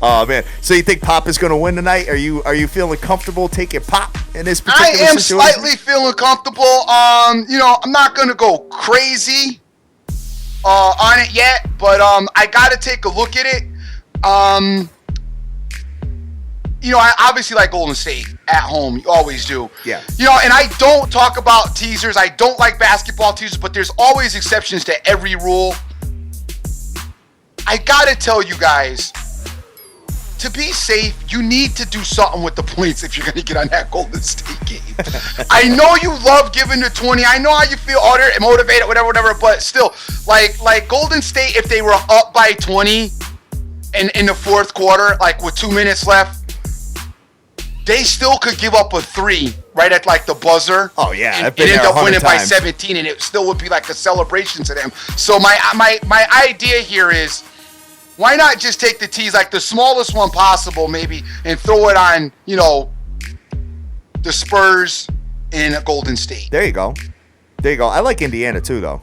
Oh man! So you think Pop is going to win tonight? Are you feeling comfortable taking Pop in this particular situation?
I am slightly feeling comfortable. I'm not going to go crazy on it yet, but I got to take a look at it. I obviously like Golden State at home. You always do.
Yeah.
And I don't talk about teasers. I don't like basketball teasers, but there's always exceptions to every rule. I got to tell you guys, to be safe, you need to do something with the points if you're going to get on that Golden State game. I know you love giving the 20. I know how you feel, they're motivated, whatever, but still, like Golden State, if they were up by 20 in the fourth quarter, like with 2 minutes left, they still could give up a 3 right at like the buzzer.
Oh yeah,
and end up winning by 17, and it still would be like a celebration to them. So my idea here is, why not just take the tees, like the smallest one possible, maybe, and throw it on, the Spurs in Golden State.
There you go. I like Indiana too, though.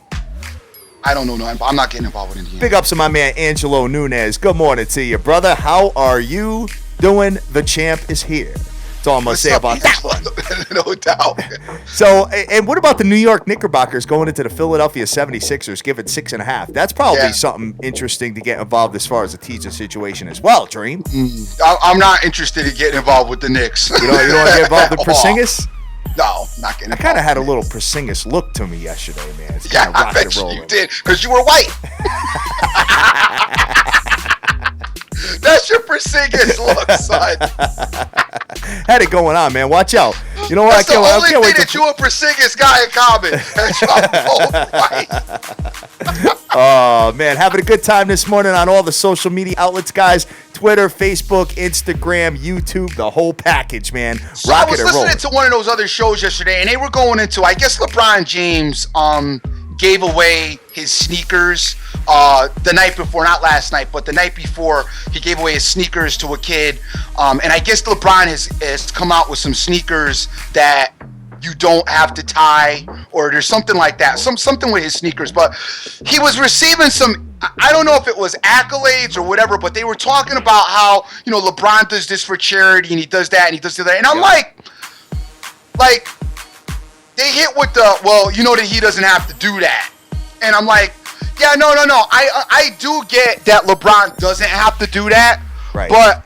I don't know. No, I'm not getting involved with Indiana.
Big ups to my man Angelo Nunez. Good morning to you, brother. How are you doing? The champ is here. That's all I'm going to say about that one.
No doubt.
So, and what about the New York Knickerbockers going into the Philadelphia 76ers, giving 6.5? That's probably something interesting to get involved as far as the teaser situation as well, Dream.
I'm not interested in getting involved with the Knicks.
You don't want to get involved with Porzingis?
No, not getting involved.
I kind of had a little Porzingis look to me yesterday, man. It's
yeah, I bet you did, because you were white. That's your Porzingis look, son.
Had it going on, man. Watch out. You know what?
That's the only thing that you and Porzingis got in common. That y'all both white.
Oh, man. Having a good time this morning on all the social media outlets, guys. Twitter, Facebook, Instagram, YouTube, the whole package, man.
So I was listening to one of those other shows yesterday, and they were going into, I guess, LeBron James gave away his sneakers the night before, not last night, but the night before, he gave away his sneakers to a kid. And I guess LeBron has come out with some sneakers that you don't have to tie, or there's something like that, something with his sneakers. But he was receiving some, I don't know if it was accolades or whatever, but they were talking about how, you know, LeBron does this for charity and he does that and he does that. And I'm like, they hit with the, well, you know that he doesn't have to do that. And I'm like, yeah, no. I do get that LeBron doesn't have to do that.
Right.
But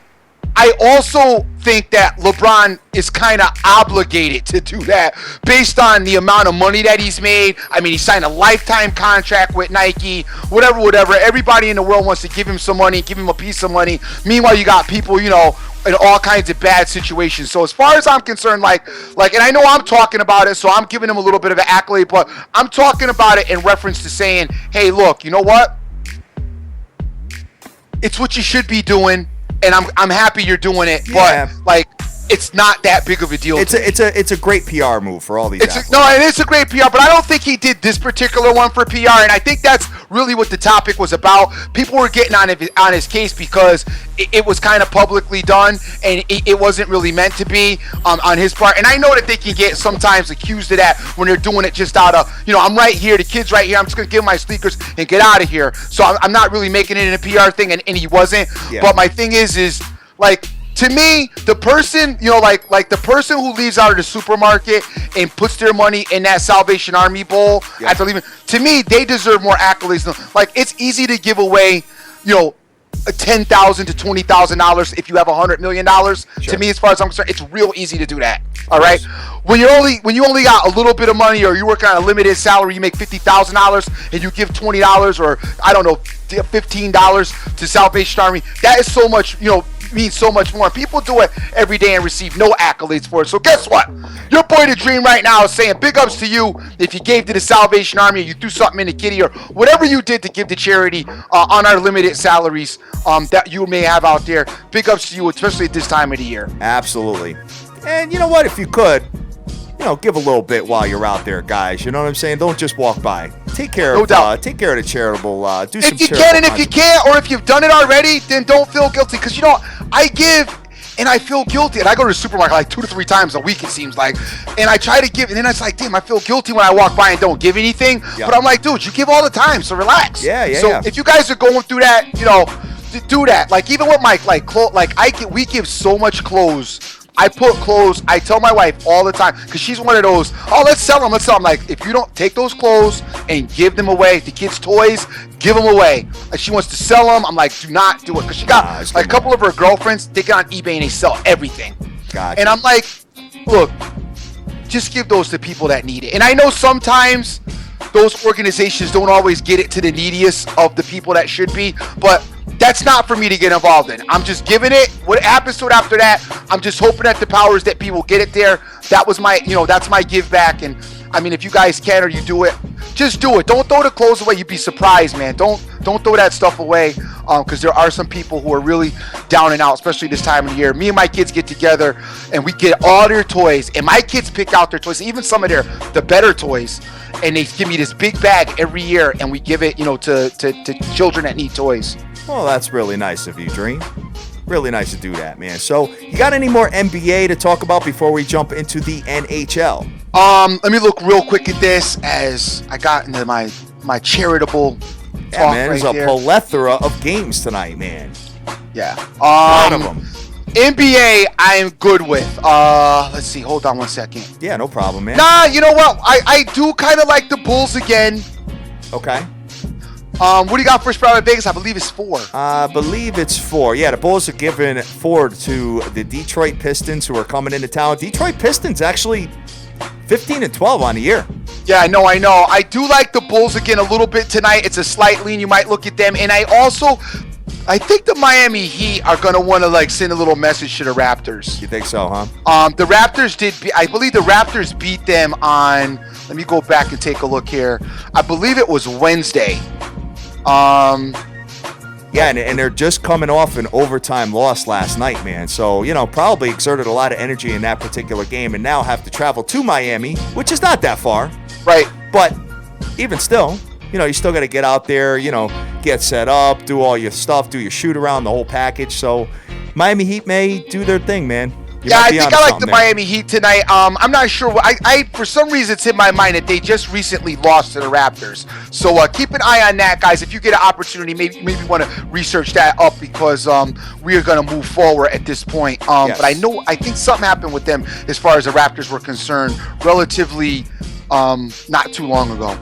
I also think that LeBron is kind of obligated to do that based on the amount of money that he's made. I mean, he signed a lifetime contract with Nike, whatever. Everybody in the world wants to give him some money, give him a piece of money. Meanwhile, you got people, you know, in all kinds of bad situations. So as far as I'm concerned, like, and I know I'm talking about it, so I'm giving him a little bit of an accolade, but I'm talking about it in reference to saying, hey, look, you know what? It's what you should be doing. And I'm happy you're doing it,
yeah.
But like, it's not that big of a deal.
It's a great PR move for all these.
And it's a great PR, but I don't think he did this particular one for PR, and I think that's really what the topic was about. People were getting on his case because it was kind of publicly done, and it wasn't really meant to be on his part. And I know that they can get sometimes accused of that when they're doing it just out of, you know, I'm right here, the kid's right here, I'm just gonna give him my sneakers and get out of here. So I'm not really making it in a PR thing, and he wasn't. Yeah. But my thing is like, to me, the person, you know, like the person who leaves out of the supermarket and puts their money in that Salvation Army bowl after leaving, to me, they deserve more accolades. Like, it's easy to give away, you know, $10,000 to $20,000 if you have $100 million. Sure. To me, as far as I'm concerned, it's real easy to do that. All right. When you only got a little bit of money, or you work on a limited salary, you make $50,000 and you give $20 or I don't know $15 to Salvation Army. That is so much, you know, means so much more. People do it every day and receive no accolades for it. So guess what? Your boy The Dream right now is saying big ups to you if you gave to the Salvation Army, or you threw something in the kitty, or whatever you did to give to charity on our limited salaries that you may have out there. Big ups to you, especially at this time of the year.
Absolutely. And you know what? If you could, you know, give a little bit while you're out there, guys. You know what I'm saying? Don't just walk by. Take care of the charitable. Do some.
If you can, and if you can't, or if you've done it already, then don't feel guilty. Because, you know, I give and I feel guilty, and I go to the supermarket like 2 to 3 times a week, it seems like, and I try to give, and then it's like, damn, I feel guilty when I walk by and don't give anything. But I'm like, dude, you give all the time, so relax. So if you guys are going through that, you know, do that. Like, even with my we give so much clothes. I put clothes, I tell my wife all the time, because she's one of those, oh, let's sell them. I'm like, if you don't take those clothes and give them away, the kids' toys, give them away. And she wants to sell them. I'm like, do not do it. Because she got like a couple of her girlfriends, they get on eBay and they sell everything.
Gotcha.
And I'm like, look, just give those to people that need it. And I know sometimes those organizations don't always get it to the neediest of the people that should be, but that's not for me to get involved in. I'm just giving it. What happens to it after that, I'm just hoping that the powers that be will get it there. That was my, you know, that's my give back. And I mean, if you guys can, or you do it, just do it. Don't throw the clothes away. You'd be surprised, man. Don't throw that stuff away, because there are some people who are really down and out, especially this time of the year. Me and my kids get together and we get all their toys, and my kids pick out their toys, even some of the better toys, and they give me this big bag every year, and we give it, you know, to children that need toys.
Well, that's really nice of you, Dream. Really nice to do that, man. So, you got any more NBA to talk about before we jump into the NHL?
Let me look real quick at this as I got into my charitable talk
man, there's
right
a plethora of games tonight, man.
Yeah.
A lot of them.
NBA, I am good with. Let's see. Hold on one second.
Yeah, no problem, man.
Nah, you know what? I do kind of like the Bulls again.
Okay.
What do you got for spread at Vegas? I believe it's 4.
I believe it's 4. Yeah, the Bulls are giving 4 to the Detroit Pistons, who are coming into town. Detroit Pistons actually 15-12 on the year.
Yeah, I know. I do like the Bulls again a little bit tonight. It's a slight lean. You might look at them. And I think the Miami Heat are going to want to like send a little message to the Raptors.
You think so, huh?
The Raptors I believe the Raptors beat them on, let me go back and take a look here. I believe it was Wednesday.
Yeah, and they're just coming off an overtime loss last night, man. So, you know, probably exerted a lot of energy in that particular game and now have to travel to Miami, which is not that far.
Right.
But even still, you still got to get out there, get set up, do all your stuff, do your shoot around, the whole package. So Miami Heat may do their thing, man.
I think I like the Miami Heat tonight. I'm not sure. I for some reason it's in my mind that they just recently lost to the Raptors. So keep an eye on that, guys. If you get an opportunity, maybe want to research that up because we are going to move forward at this point.
Yes.
But I think something happened with them as far as the Raptors were concerned relatively not too long ago.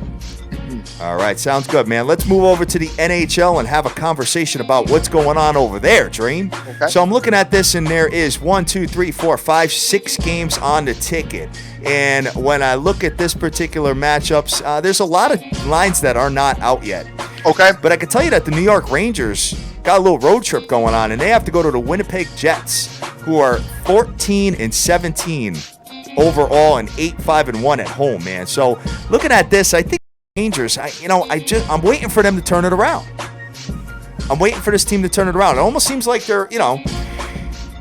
All right, sounds good, man. Let's move over to the NHL and have a conversation about what's going on over there, Dream.
Okay.
So I'm looking at this, and there is 6 games on the ticket. And when I look at this particular matchups, there's a lot of lines that are not out yet.
Okay.
But I can tell you that the New York Rangers got a little road trip going on, and they have to go to the Winnipeg Jets, who are 14-17 overall and 8-5-1 at home, man. So looking at this, I think Rangers, I'm waiting for them to turn it around. I'm waiting for this team to turn it around. It almost seems like they're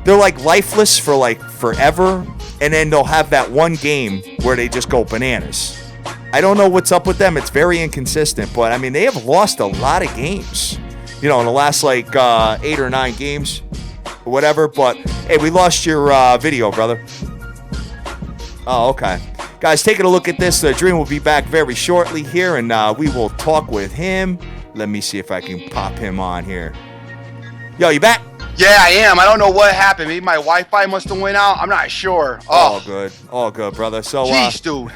like lifeless for like forever, and then they'll have that one game where they just go bananas. I don't know what's up with them. It's very inconsistent, but I mean, they have lost a lot of games, in the last 8 or 9 games or whatever. But hey, we lost your video, brother. Oh, okay. Guys, taking a look at this. Dream will be back very shortly here, and we will talk with him. Let me see if I can pop him on here. Yo, you back?
Yeah, I am. I don't know what happened. Maybe my Wi-Fi must have went out. I'm not sure.
All good, brother. So,
jeez, dude.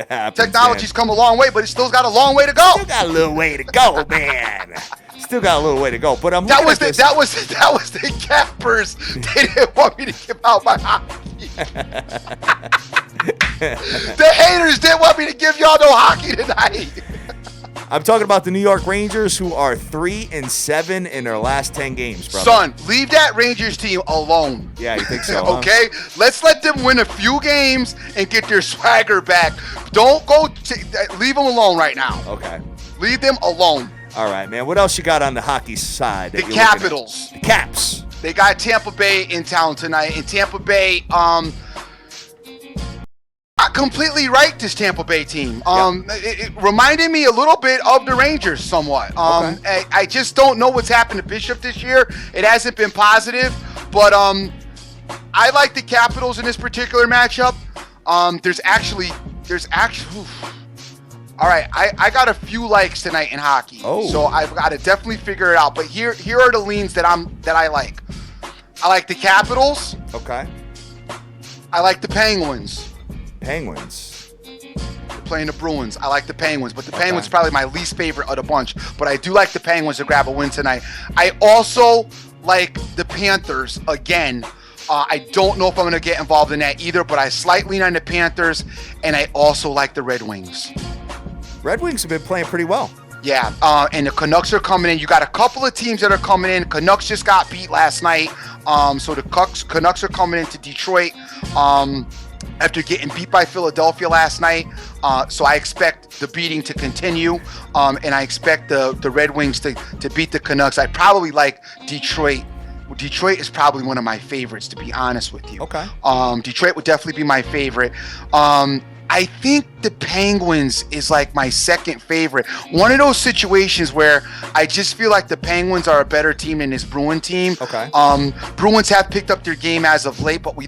happens,
Technology's come a long way, but it still's got a long way to go.
Still got a little way to go, man. Still got a little way to go. But
that was the cappers. They didn't want me to give out my hockey. The haters didn't want me to give y'all no hockey tonight.
I'm talking about the New York Rangers, who are 3-7 in their last 10 games, brother.
Son, leave that Rangers team alone.
Yeah, you think so? Huh?
Okay, let's let them win a few games and get their swagger back. Don't go. Leave them alone right now.
Okay.
Leave them alone.
All right, man. What else you got on the hockey side?
The Capitals.
The Caps.
They got Tampa Bay in town tonight, and Tampa Bay, not completely right, this Tampa Bay team. It reminded me a little bit of the Rangers somewhat.
Okay.
I just don't know what's happened to Bishop this year. It hasn't been positive, but I like the Capitals in this particular matchup. There's actually. All right, I got a few likes tonight in hockey, so I've got to definitely figure it out. But here are the leans that I like. I like the Capitals.
Okay.
I like the Penguins.
Penguins.
They're playing the Bruins. I like the Penguins, but the Penguins are probably my least favorite of the bunch. But I do like the Penguins to grab a win tonight. I also like the Panthers again. I don't know if I'm going to get involved in that either, but I slightly lean on the Panthers, and I also like the Red Wings.
Red Wings have been playing pretty well.
Yeah, and the Canucks are coming in. You got a couple of teams that are coming in. Canucks just got beat last night. So the Canucks are coming into Detroit after getting beat by Philadelphia last night. So I expect the beating to continue, and I expect the Red Wings to beat the Canucks. I probably like Detroit. Detroit is probably one of my favorites, to be honest with you.
Okay.
Detroit would definitely be my favorite. I think the Penguins is like my second favorite. One of those situations where I just feel like the Penguins are a better team than this Bruin team.
Okay.
Bruins have picked up their game as of late, but we've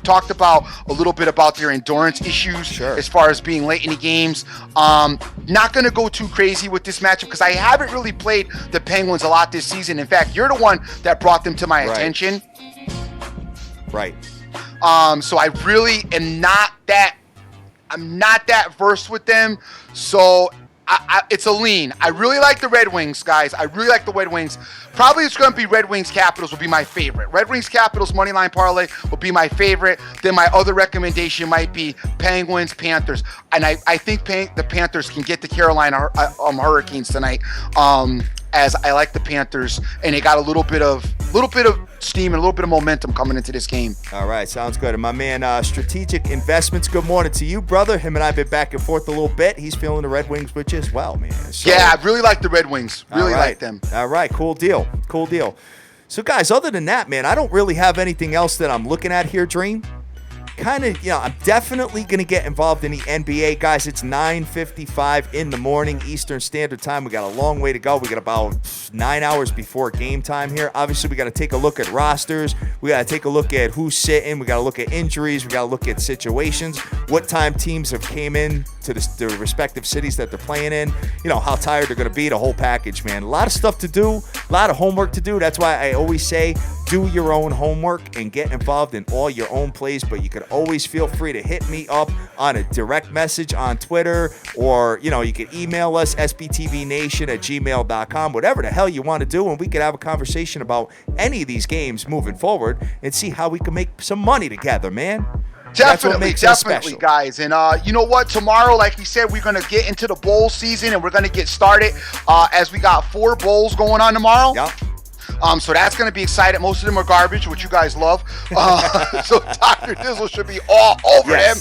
talked about a little bit about their endurance issues as far as being late in the games. Not going to go too crazy with this matchup because I haven't really played the Penguins a lot this season. In fact, you're the one that brought them to my attention.
Right.
So I really am not that versed with them, so it's a lean. I really like the Red Wings, guys. I really like the Red Wings. Probably it's going to be Red Wings Capitals will be my favorite. Red Wings Capitals moneyline parlay will be my favorite. Then my other recommendation might be Penguins Panthers, and I think the Panthers can get the Carolina Hurricanes tonight. As I like the Panthers, and they got a little bit of steam and a little bit of momentum coming into this game.
All right, sounds good. And my man, Strategic Investments, good morning to you, brother. Him and I have been back and forth a little bit. He's feeling the Red Wings, which as well, man. So,
yeah, I really like the Red Wings. Really like them.
All right, cool deal. So, guys, other than that, man, I don't really have anything else that I'm looking at here, Dream. I'm definitely going to get involved in the NBA. Guys, it's 9:55 in the morning, Eastern Standard Time. We got a long way to go. We got about 9 hours before game time here. Obviously, we got to take a look at rosters. We got to take a look at who's sitting. We got to look at injuries. We got to look at situations. What time teams have came in to the respective cities that they're playing in. How tired they're going to be, the whole package, man. A lot of stuff to do, a lot of homework to do. That's why I always say do your own homework and get involved in all your own plays, but you could always feel free to hit me up on a direct message on Twitter, or, you can email us, sbtvnation@gmail.com, whatever the hell you want to do, and we could have a conversation about any of these games moving forward and see how we can make some money together, man.
Definitely, guys. And you know what? Tomorrow, like we said, we're going to get into the bowl season, and we're going to get started as we got 4 bowls going on tomorrow.
Yep.
So that's going to be exciting. Most of them are garbage, which you guys love. So Dr. Dizzle should be all over him.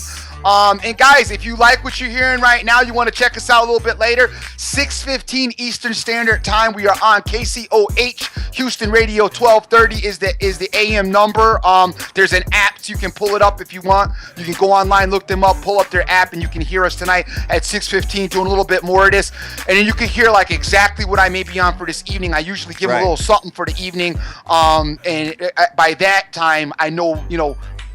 And guys, if you like what you're hearing right now, you want to check us out a little bit later, 6:15 Eastern Standard Time. We are on KCOH, Houston Radio 1230 is the AM number. There's an app, so you can pull it up if you want. You can go online, look them up, pull up their app, and you can hear us tonight at 6:15 doing a little bit more of this. And then you can hear like exactly what I may be on for this evening. I usually give a little something for the evening. And by that time, I know,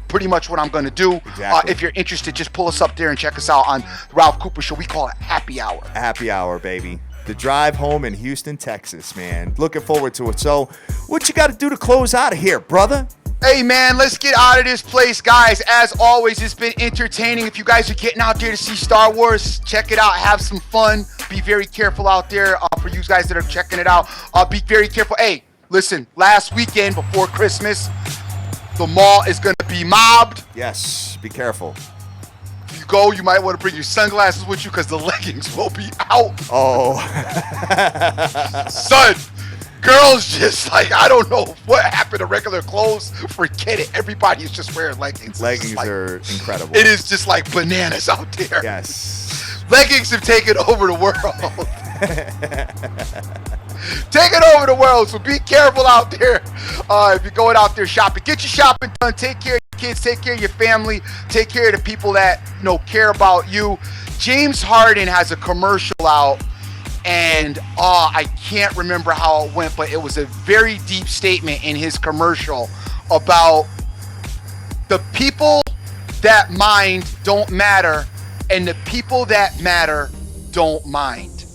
pretty much what I'm going to do.
Exactly.
If you're interested, just pull us up there and check us out on the Ralph Cooper Show. We call it Happy Hour.
Happy Hour, baby. The drive home in Houston, Texas, man. Looking forward to it. So, what you got to do to close out of here, brother?
Hey, man, let's get out of this place, guys. As always, it's been entertaining. If you guys are getting out there to see Star Wars, check it out. Have some fun. Be very careful out there. For you guys that are checking it out, be very careful. Hey, listen, last weekend before Christmas, the mall is going to be mobbed.
Yes, be careful.
If you go, you might want to bring your sunglasses with you because the leggings will be out.
Oh.
Son, girls just I don't know what happened to regular clothes. Forget it. Everybody is just wearing leggings.
Leggings are incredible.
It is just like bananas out there.
Yes.
Leggings have taken over the world. Taking over the world, so be careful out there if you're going out there shopping. Get your shopping done. Take care of your kids. Take care of your family. Take care of the people that care about you. James Harden has a commercial out, and I can't remember how it went, but it was a very deep statement in his commercial about the people that mind don't matter, and the people that matter don't mind.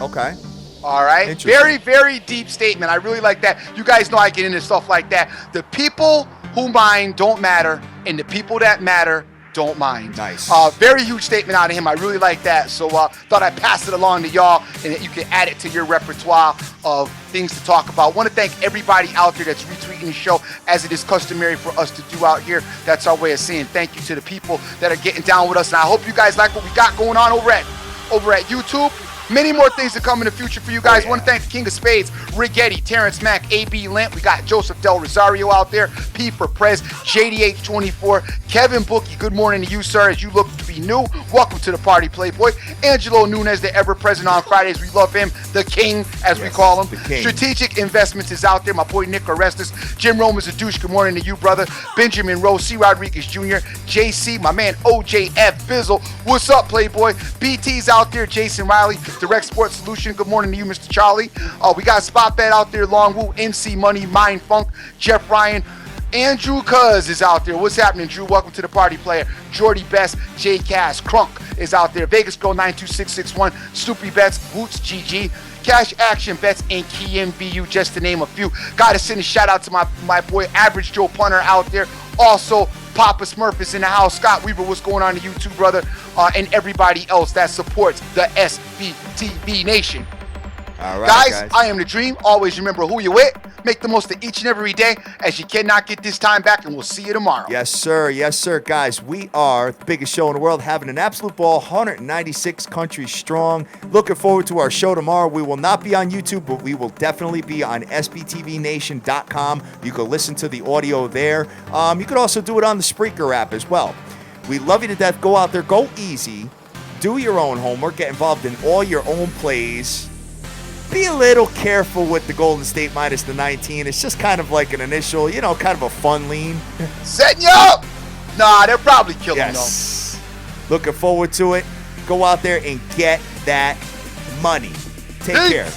Okay.
All right. Very, very deep statement. I really like that. You guys know I get into stuff like that. The people who mind don't matter, and the people that matter don't mind.
Nice.
Very huge statement out of him. I really like that. So thought I'd pass it along to y'all, and you can add it to your repertoire of things to talk about. Want to thank everybody out there that's retweeting the show, as it is customary for us to do out here. That's our way of saying thank you to the people that are getting down with us. And I hope you guys like what we got going on over at YouTube. Many more things to come in the future for you guys. Want to thank the King of Spades, Rigetti, Terrence Mack, AB Lint. We got Joseph Del Rosario out there, P for Prez, JDH24, Kevin Bookie. Good morning to you, sir, as you look to be new. Welcome to the party, Playboy. Angelo Nunez, the ever-present on Fridays. We love him, the King, as we call him.
The King.
Strategic Investments is out there. My boy Nick Orestes. Jim Roman's a douche. Good morning to you, brother. Benjamin Rose, C. Rodriguez Jr., JC, my man OJF Bizzle. What's up, Playboy? BT's out there. Jason Riley, Direct Sports Solution. Good morning to you, Mr. Charlie. We got Spot Bet out there. Long Woo, NC Money, Mind Funk, Jeff Ryan. Andrew Cuz is out there. What's happening, Drew? Welcome to the party, player. Jordy Best, J Cass, Crunk is out there. Vegas Girl 92661, Stoopy Bets, Boots GG, Cash Action Bets, and KMVU, just to name a few. Gotta send a shout out to my boy Average Joe Punter out there. Also, Papa Smurf is in the house. Scott Weaver, what's going on to you too, brother? And everybody else that supports the SBTV Nation.
All right,
guys, I am the Dream. Always remember who you're with. Make the most of each and every day, as you cannot get this time back, and we'll see you tomorrow.
Yes, sir. Yes, sir. Guys, we are the biggest show in the world, having an absolute ball, 196 countries strong. Looking forward to our show tomorrow. We will not be on YouTube, but we will definitely be on SBTVNation.com. You can listen to the audio there. You could also do it on the Spreaker app as well. We love you to death. Go out there. Go easy. Do your own homework. Get involved in all your own plays. Be a little careful with the Golden State minus the 19. It's just kind of like an initial, kind of a fun lean.
Setting you up! Nah, they'll probably kill him,
Yes. Looking forward to it. Go out there and get that money. Take
Peace.
care.